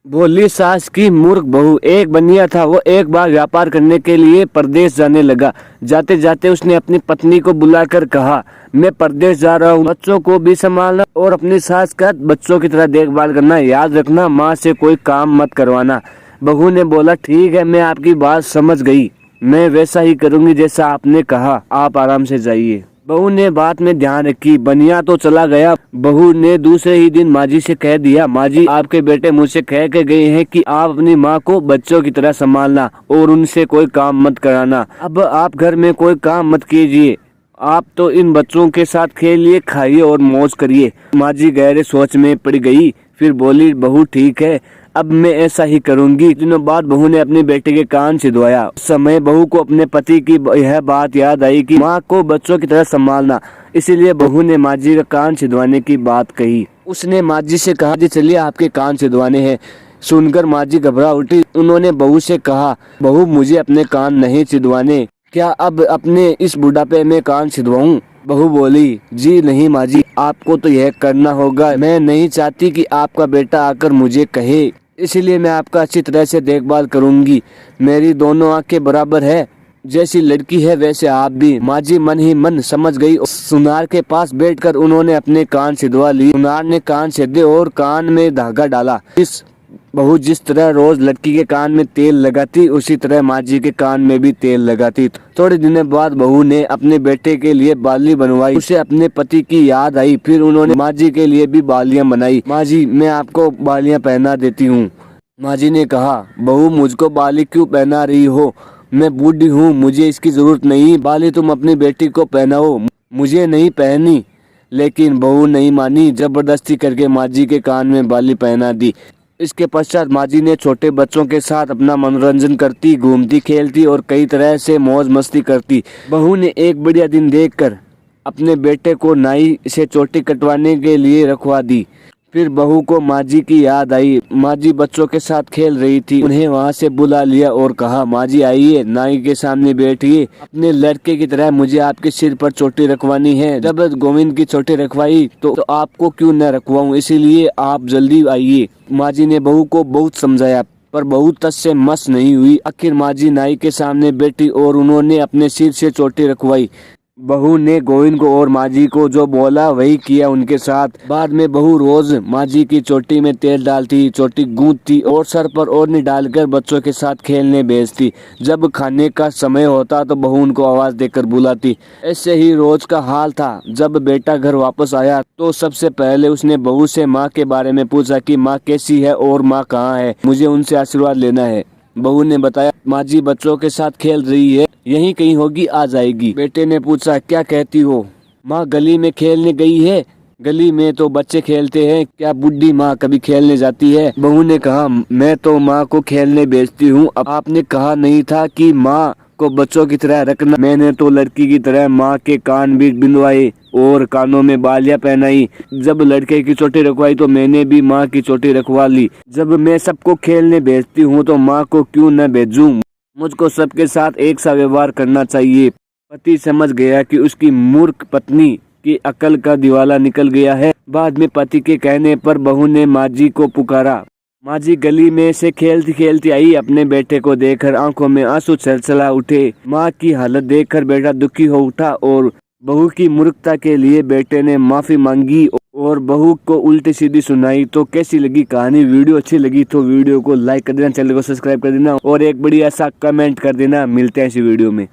बोली सास की मूर्ख बहू। एक बनिया था, वो एक बार व्यापार करने के लिए परदेश जाने लगा। जाते जाते उसने अपनी पत्नी को बुलाकर कहा, मैं परदेश जा रहा हूँ, बच्चों को भी संभालना और अपनी सास का बच्चों की तरह देखभाल करना। याद रखना, माँ से कोई काम मत करवाना। बहू ने बोला, ठीक है, मैं आपकी बात समझ गई, मैं वैसा ही करूँगी जैसा आपने कहा, आप आराम से जाइए। बहू ने बात में ध्यान रखी। बनिया तो चला गया। बहू ने दूसरे ही दिन माँ जी से कह दिया, माँ जी, आपके बेटे मुझसे कह के गए हैं कि आप अपनी माँ को बच्चों की तरह संभालना और उनसे कोई काम मत कराना। अब आप घर में कोई काम मत कीजिए, आप तो इन बच्चों के साथ खेलिए, खाइए और मौज करिए। माँ जी गहरे सोच में पड़ गई। फिर बोली, बहू ठीक है, अब मैं ऐसा ही करूंगी। दिनों बाद बहू ने अपने बेटे के कान छिदवाया। उस समय बहू को अपने पति की यह बात याद आई कि माँ को बच्चों की तरह संभालना। इसीलिए बहू ने माँ जी का कान छिदवाने की बात कही। उसने माँ जी से कहा, जी चलिए आपके कान छिदवाने हैं। सुनकर माँ जी घबरा उठी। उन्होंने बहू से कहा, बहू मुझे अपने कान नहीं छिदवाने, क्या अब अपने इस बुढ़ापे में कान छिदवाऊं? बहू बोली, जी नहीं माँ जी, आपको तो यह करना होगा। मैं नहीं चाहती कि आपका बेटा आकर मुझे कहे, इसलिए मैं आपका अच्छी तरह से देखभाल करूंगी। मेरी दोनों आंखें बराबर है, जैसी लड़की है वैसे आप भी। माँ जी मन ही मन समझ गई। सुनार के पास बैठकर उन्होंने अपने कान छिदवा लिए। सुनार ने कान छिदे और कान में धागा डाला। बहू जिस तरह रोज लड़की के कान में तेल लगाती, उसी तरह माँ जी के कान में भी तेल लगाती। थोड़े दिनों बाद बहू ने अपने बेटे के लिए बाली बनवाई। उसे अपने पति की याद आई। फिर उन्होंने माँ जी के लिए भी बालियां बनाई। माँ जी, मैं आपको बालियां पहना देती हूँ। माँ जी ने कहा, बहू मुझको बाली क्यों पहना रही हो? मैं बूढ़ी हूँ, मुझे इसकी जरूरत नहीं। बाली तुम अपनी बेटी को पहनाओ, मुझे नहीं पहनी। लेकिन बहू नहीं मानी। जबरदस्ती करके माँ जी के कान में बाली पहना दी। इसके पश्चात माँ जी ने छोटे बच्चों के साथ अपना मनोरंजन करती, घूमती, खेलती और कई तरह से मौज मस्ती करती। बहू ने एक बढ़िया दिन देखकर अपने बेटे को नाई से चोटी कटवाने के लिए रखवा दी। फिर बहू को माँ जी की याद आई। माँ जी बच्चों के साथ खेल रही थी, उन्हें वहाँ से बुला लिया और कहा, माँ जी आइए, नाई के सामने बैठिए। अपने लड़के की तरह मुझे आपके सिर पर चोटी रखवानी है। जब गोविंद की चोटी रखवाई तो आपको क्यों न रखवाऊं, इसीलिए आप जल्दी आइए। माँ जी ने बहू को बहुत समझाया, पर बहू तस से मस नहीं हुई। आखिर माँ जी नाई के सामने बैठी और उन्होंने अपने सिर से चोटी रखवाई। बहू ने गोविंद को और माँ जी को जो बोला वही किया उनके साथ। बाद में बहू रोज माँ जी की चोटी में तेल डालती, चोटी गूंथती और सर पर ओढ़नी डालकर बच्चों के साथ खेलने भेजती। जब खाने का समय होता तो बहू उनको आवाज देकर बुलाती। ऐसे ही रोज का हाल था। जब बेटा घर वापस आया तो सबसे पहले उसने बहू से माँ के बारे में पूछा कि माँ कैसी है और माँ कहाँ है, मुझे उनसे आशीर्वाद लेना है। बहू ने बताया, माँ जी बच्चों के साथ खेल रही है, यहीं कहीं होगी, आ जाएगी। बेटे ने पूछा, क्या कहती हो? माँ गली में खेलने गई है। गली में तो बच्चे खेलते हैं, क्या बुढ़ी माँ कभी खेलने जाती है? बहू ने कहा, मैं तो माँ को खेलने भेजती हूँ। अब आपने कहा नहीं था कि माँ को बच्चों की तरह रखना? मैंने तो लड़की की तरह माँ के कान भी बिंदवाए और कानों में बालियां पहनाई। जब लड़के की चोटी रखवाई तो मैंने भी माँ की चोटी रखवा ली। जब मैं सबको खेलने भेजती हूँ तो माँ को क्यों न भेजूं? मुझको सबके साथ एक सा व्यवहार करना चाहिए। पति समझ गया कि उसकी मूर्ख पत्नी की अकल का दिवाला निकल गया है। बाद में पति के कहने पर बहू ने माँ जी को पुकारा। माँ जी गली में से खेलती खेलती आई। अपने बेटे को देखकर आंखों में आंसू छलछला उठे। माँ की हालत देखकर बेटा दुखी हो उठा और बहू की मूर्खता के लिए बेटे ने माफी मांगी और बहू को उल्टी सीधी सुनाई। तो कैसी लगी कहानी? वीडियो अच्छी लगी तो वीडियो को लाइक कर देना, चैनल को सब्सक्राइब कर देना और एक बढ़िया सा कमेंट कर देना। मिलते हैं इसी वीडियो में।